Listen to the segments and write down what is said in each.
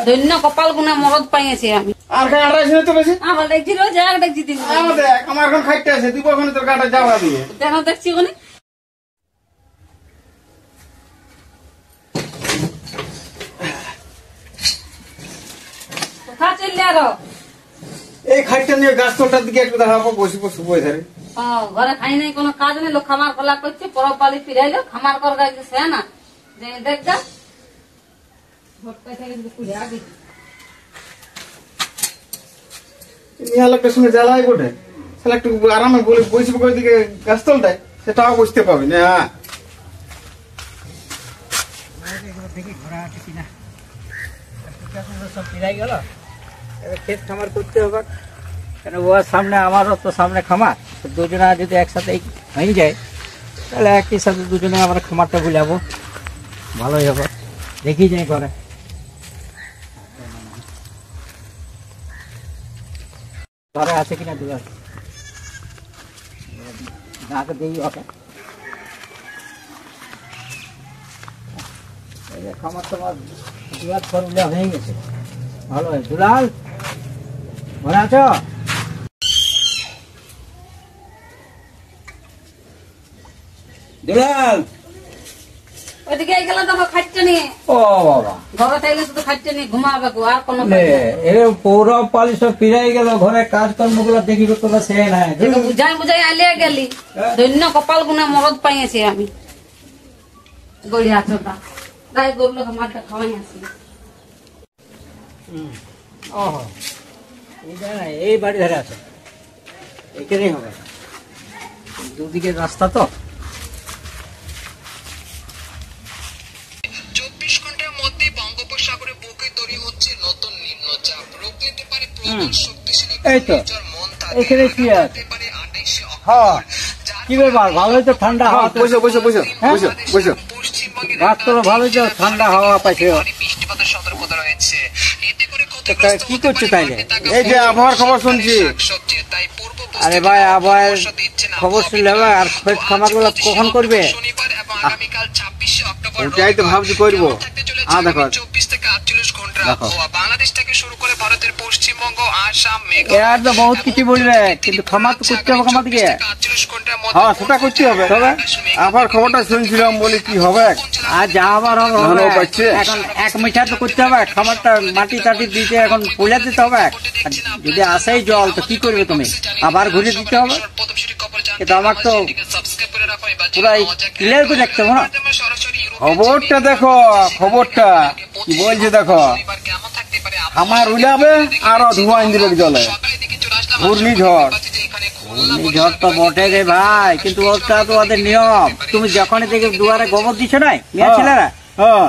ধন্য কপাল গুনা মরদ পাইছি আমি। আর খাই আড়াইছি না তো বেশি। আমার দেখছি রোজ এক দেখছি দিন। আমার দেখ আমার এখন খাইতে আছে দিব এখন তোর গাটা যাওয়া দিয়ে। কেন দেখছি কোনে? কোথা চললে আরো? এই খাইটা নিয়ে গাছ তোলটার দিকে একটু দাঁড়াবো বসে বসে বই ধরে। ঘরে খাই নাই কোনো কাজ নেই, লোক খামার খোলা করছে, পরব পালি ফিরাইলো খামার কর গাইছে সে না দেখ যা লোকটার সঙ্গে জ্বালাই বটে, তাহলে একটু আরামে বলে বসবো ওইদিকে গাছ তলটায়, সেটাও বুঝতে পাবি না। দেখি ঘোরা আছে কিনা, সব ফিরাই গেল। এবার ক্ষেত খামার করতে হবে, কেন ওর সামনে আমারও তো সামনে খামার, দুজনে যদি একসাথে হয়ে যায় তাহলে একই সাথে দুজনে আমরা খামারটা বুঝাবো, ভালোই হবে। দেখি যাই করে ঘরে আছে কিনা দুলার নাকে দিই ওকে। খামার তোমার দুলার ফর্মুলা হয়ে গেছে, ভালো হয়। দুলাল ঘরে আছো? দুলাল ওইদিকে গেলে তো খাইতে নিয়ে। ও বাবা, ঘরে থাকলে তো খাইতে নিয়ে ঘুমাবে আর কোনো পৌরব পালি সব ফিরাই গেল, ঘরে কাজকর্ম গুলো দেখি তোরা সে নাই বুঝাই বুঝাই আলিয়া গেলি। ধন্য কপাল গুনা মরদ পাইছি আমি। গড়িয়া চোটা গাই গরু খামারটা খাওয়াই আসি। এই বাড়ি ধারে আছে, এখানেই হবে, দুদিকে রাস্তা তো। 24 ঘন্টার মধ্যে বঙ্গোপসাগরে বুকে তৈরি হচ্ছে নতুন নিম্নচাপ, রূপ নিতে পারে প্রবল শক্তিশালী ঘূর্ণিঝড় মন্থা। এখানে কি আছে? হ্যাঁ, কি ব্যাপার? ভালোই তো ঠান্ডা হাওয়া। বসো বসো বসো বসো বসো। রাত তো ভালোই তো ঠান্ডা হাওয়া পাইছে। বৃষ্টিপাতের সতর্কতা রয়েছে। এতে করে কি করছো তাইলে? এই যে আবহাওয়ার খবর শুনছি। তাই পূর্ব আরে ভাই, আবহাওয়ার খবর শুনলে আর ক্ষেত খামার গুলো কখন করবে? শনিবার এবং আগামীকাল 26 অক্টোবর ওটাই তো ভাবছি করবো। দেখো 24 থেকে 48 ঘন্টা আবহাওয়া বাংলাদেশ থেকে শুরু করে ভারতের পশ্চিমবঙ্গ, আসাম, এর তো বহুত কিছু বলবে, কিন্তু খামার তো করতে হবে। খামার দিকে 48 ঘন্টার মধ্যে হ্যাঁ সেটা করতে হবে। তবে আবার খবরটা শুনছিলাম বলি কি হবে, আর যা আবার ধানও পাচ্ছে। এখন এক মিঠা তো করতে হবে, খামারটা মাটি টাটি দিতে এখন পয়লা দিতে হবে। যদি আসেই জল তো কি করবে তুমি? আবার ঘুরে দিতে হবে। কিন্তু আমার তো পুরাই ক্লিয়ার করে রাখতে হবে না। খবরটা দেখো, খবরটা কি বলছে দেখো, আমার উড়াবে আরো ধোঁয়া দিবে জলে, ঘূর্ণিঝড়। ঘূর্ণিঝড় তো বটে রে ভাই, কিন্তু ওটা তো ওদের নিয়ম। তুমি যখনই দেখে দুয়ারে গোবর দিচ্ছ নাই মেয়ে ছেলেরা,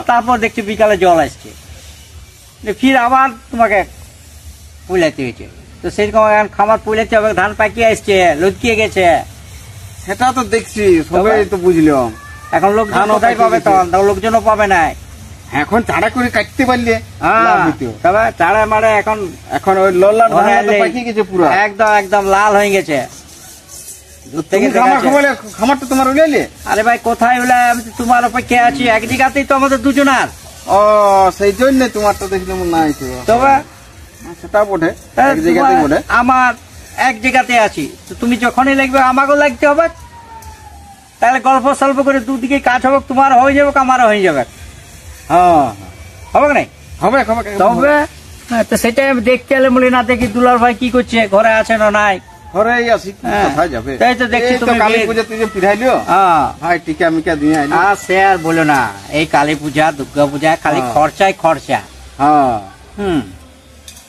তারপর দেখছি বিকালে জল আসছে, ফির আবার তোমাকে পুলাইতে হয়েছে। তো সেরকম এখন খামার পুলাইতে হবে, ধান পাকিয়ে আসছে, লটকিয়ে গেছে। সেটা তো দেখছি, সবাই তো বুঝলাম। এখন লোকজন কোথায় পাবে? তখন লোকজনও পাবে না। এখন চারা করে কাটতে পারলে তবে চারা মারে এখন এখন ওই লল্লার পাকিয়ে গেছে পুরো, একদম একদম লাল হয়ে গেছে। খামারটা তোমার উড়াইলে? আরে ভাই কোথায় উড়াই, আমি তো তোমার অপেক্ষা আছি। এক জায়গাতেই তো আমাদের দুজনার। ও সেই জন্য তোমারটা দেখলাম নাই। তবে সেটা বটে, এক জায়গাতেই বটে। আমার এক জায়গাতে আছি, তো তুমি যখনই লাগবে আমাকেও লাগতে হবে। তাহলে গল্প সল্প করে দুদিকে কাজ হবে, তোমার হয়ে যাবে, আমারও হয়ে যাবে। হ্যাঁ হবে নাই? হবে তবে তো সেটাই আমি দেখতে এলে বলি না দেখি দুলাল ভাই কি করছে, ঘরে আছে না নাই। ঘরেই আছি, কোথায় যাবে? তাই তো দেখছি তুমি কালী পূজাতে যে পিঠাইলিও ভাই, টিকা মিকা দিয়ে আইলো। আর সে আর বলো না, এই কালী পূজা দুর্গা পূজা খালি খরচাই খরচা। হ্যাঁ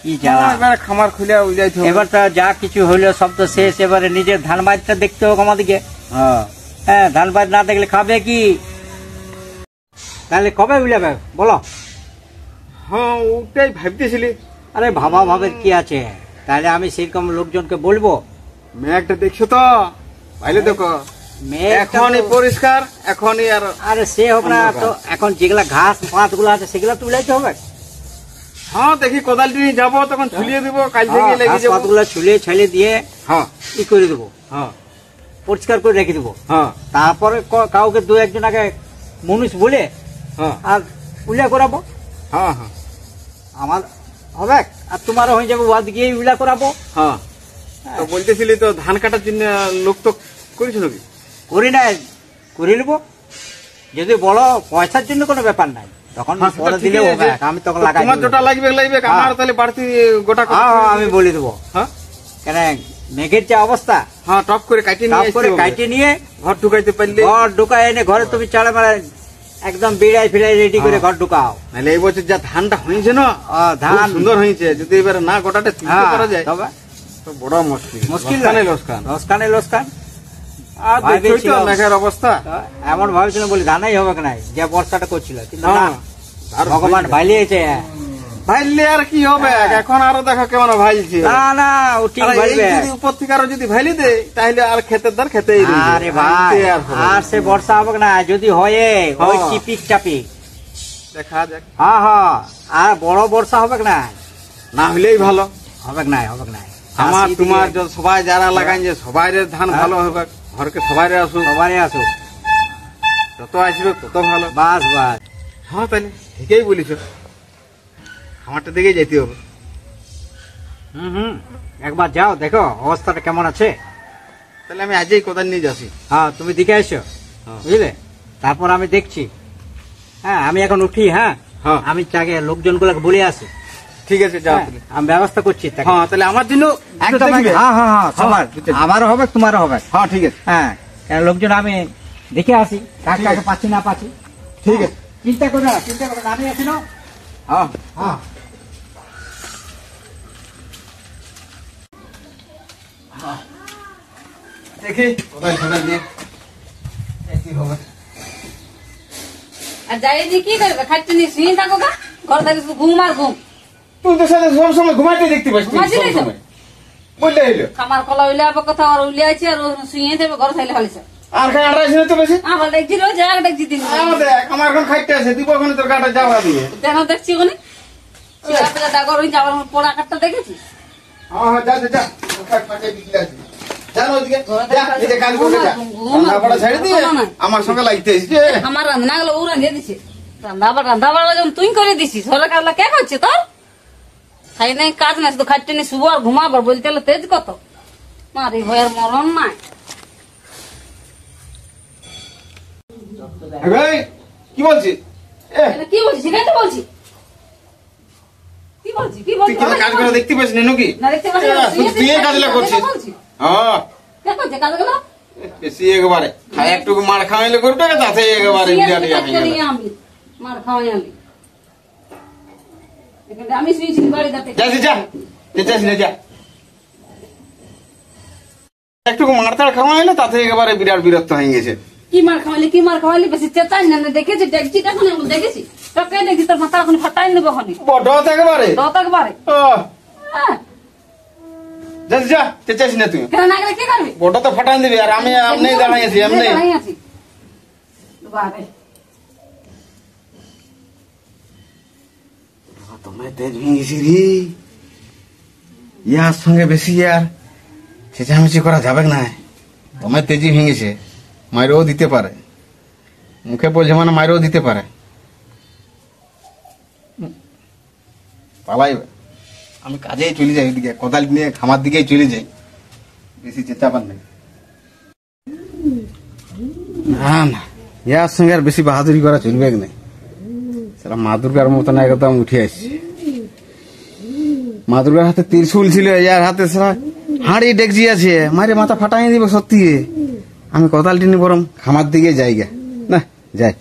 কি জ্বালা। এবারে খামার খুলে যাইতে হবে। এবার তো যা কিছু হইলো সব তো শেষ। এবারে নিজের ধান বাড়িটা দেখতে হবে আমাদেরকে। হ্যাঁ, ধান বাড়ি না দেখলে খাবে কি? তাহলে কবে বুঝাবে বলো? হ্যাঁ ওটাই ভাবতেছিলি। আরে ভাবা ভাবের কি আছে, তাহলে আমি সেরকম লোকজনকে বলবো। মেঘটা দেখছো তো, ভাইলে দেখো এখনই পরিষ্কার, এখনই। আর আরে সে হোক না, তো এখন যেগুলা ঘাস পাত গুলো আছে সেগুলা তুলাইতে হবে। হ্যাঁ দেখি কোদালটি নিয়ে যাবো, তখন ছুলিয়ে দেবো, কাল থেকে লেগে যাবো। পাতগুলো ছুলিয়ে ছাইলে দিয়ে ই করে দেবো, পরিষ্কার করে রেখে দেবো। তারপরে কাউকে দু একজন আগে মানুষ বলে আর উল্লেখ করাবো। আমার হবে আর তোমারও হয়ে যাবে, ওয়াদ গিয়ে বিলা করাবো। হ্যাঁ, তো বলতেছিলি তো ধান কাটার জন্য লোক তো করেছিল কি? করি না, করে নেবো। যদি বলো পয়সার জন্য কোনো ব্যাপার নাই, তখন পরে দিলে হবে, আমি তখন লাগাই তোমার যেটা লাগবে লাগবে, আমার তাহলে বাড়তি গোটা আমি বলে দেবো। হ্যাঁ, কেন মেঘের যে অবস্থা, হ্যাঁ টপ করে কাটিয়ে নিয়ে ঘর ঢুকাইতে পারলে, ঘর ঢুকাই এনে ঘরে তুমি চাড়ে মারা একদম বিড়াই ফিড়াই রেডি করে ঘর ঢুকাও। নাহলে এই বছর যা ধানটা হয়েছে না, ধান সুন্দর হয়েছে, যদি এবারে না গোটাটা তুলতে পারা যায় তবে তো বড় মুশকিল। লোসকান আর দেখছোই তো মেঘের অবস্থা। এমন ভাবছিল বলি ধানাই হবে না, যে বর্ষাটা করছিল, কিন্তু না, ভগবান ভাইলিয়েছে। ভাইলে আর কি হবে, এখন আরো দেখো কেমন ভাইলছে। না না, ও ঠিক ভাইবে। যদি উপর থেকে আরো যদি ভাইলি দেয় তাহলে আর খেতের দার খেতেই দিবে। আরে ভাই, আর সে বর্ষা হবে না, যদি হয় ওই টিপিক টাপিক দেখা যাক। হ্যাঁ হ্যাঁ, আর বড় বর্ষা হবে না, না হলেই ভালো হবে না, হবে না। আমার তোমার সবাই যারা লাগান যে সবাই ধান ভালো হবে, ঘরকে সবাই আসুক, সবারই আসুক, যত আসবে তত ভালো। বাস বাস। হ্যাঁ তাহলে ঠিকই বলিস, আমারটা দিকে যেতে হবে। একবার যাও দেখো অবস্থাটা কেমন আছে। তাহলে আমি আজই কোদাল নিয়ে যাচ্ছি। হ্যাঁ, তুমি দেখে এসো, বুঝলে, তারপর আমি দেখছি। হ্যাঁ, আমি এখন উঠি। হ্যাঁ, আমি তাকে লোকজন গুলাকে বলে আসি। ঠিক আছে, যাও, আমি ব্যবস্থা করছি। হ্যাঁ, তাহলে আমার জন্য একদম। হ্যাঁ হ্যাঁ হ্যাঁ, সবার, আমারও হবে তোমারও হবে। হ্যাঁ ঠিক আছে। হ্যাঁ, লোকজন আমি দেখে আসি, কাকে কাকে পাচ্ছি না পাচ্ছি। ঠিক আছে, চিন্তা করো না, আমি আছি না। হ্যাঁ হ্যাঁ, দেখি কোদাল টোদাল নিয়ে কি হবে। আর যাই দিয়ে কি করবে, খাইতে নিয়ে শুয়ে থাকো গা, ঘর থেকে শুধু ঘুম আর ঘুম। তুই তো সাথে সব সময় ঘুমাইতে দেখতে পাচ্ছি, ঘুমাচ্ছিলি তো? বললে হইলো খামার কলা উইলে আবার কথা আর উইলে আছে, আর ও শুয়ে দেবে ঘর থাইলে হলিছে। আর খাই আড়াইশ না তো বেশি। আমার দেখছিল জায়গা দেখছি দিন দেখ, আমার এখন খাইতে আছে, দিব ওখানে তোর গাটা যাওয়া দিয়ে। কেন দেখছি ওখানে ডাকর হয়েছে, আবার পোড়া কাঠটা দেখেছি। হ্যাঁ হ্যাঁ, যা যা যা, পাকে বিক্রি আছে, জানো ওদিকে যা, এই যে কাজ করে যা, রান্না বাড়া ছেড়ে দিয়ে আমার সঙ্গে লাগতে এসেছে। আমার রান্না গুলো ও রাঁধিয়ে দিছে, রান্না বাড়া যখন তুই করে দিছিস, সরে কাজলা কে করছে তোর? খাই নাই কাজ নাই, শুধু খাইতে নিয়ে শুভ আর ঘুমাবার, বলতে হলো তেজ কত মারি ভয়ের মরণ নাই। কি বলছি? কি বলছি সেটাই তো বলছি। কি বলছি কি বলছি? কাজ করে দেখতে পাচ্ছি না নাকি? না দেখতে পাচ্ছি না, তুই কাজলা করছিস? হ্যাঁ, কে করছে কাজগুলো? বেশি একেবারে খাই একটু মার খাওয়াইলে গরুটাকে তাতে একেবারে আমি মার খাওয়াই আমি আমি শুয়েছি বাড়ি যাতে যাস না, যা একটু মারতার খাওয়াইলে তাতে একেবারে বিরাট বিরক্ত হয়ে গেছে। কি মার খাওয়ালি বেশি চেতাই না, দেখেছি দেখছি এখন দেখেছি তোকে দেখছি, তোর মাথা এখন ফাটাই নেবো এখন বড় একেবারে একবারে। যা চেঁচাস না তুই, কেন না গেলে কি করবি? বড় তো ফাটাই দিবি, আর আমি এমনি দাঁড়াইছি এমনি। তোমায় তেজ ভেঙেছি রে, ইয়ার সঙ্গে বেশি আর চেঁচামেচি করা যাবে না। তোমায় তেজি ভেঙেছে, মাইরও দিতে পারে, মুখে বলছে মানে মাইরও দিতে পারে। পালাই, আমি কাজেই চলে যাই, ওইদিকে কোদাল নিয়ে খামার দিকেই চলে যাই, বেশি চেঁচাবার নেই। না না, ইয়ার সঙ্গে আর বেশি বাহাদুরি করা চলবে না, সেটা মা দুর্গার মতন একদম উঠে আসছে। মা দুর্গার হাতে ত্রিশূল ছিল, ইয়ার হাতে সেটা হাঁড়ি ডেকজি আছে, মারে মাথা ফাটাই দিব সত্যি। আমি কোদালটি নিয়ে বরং খামার দিকে যাই গে, না যাই।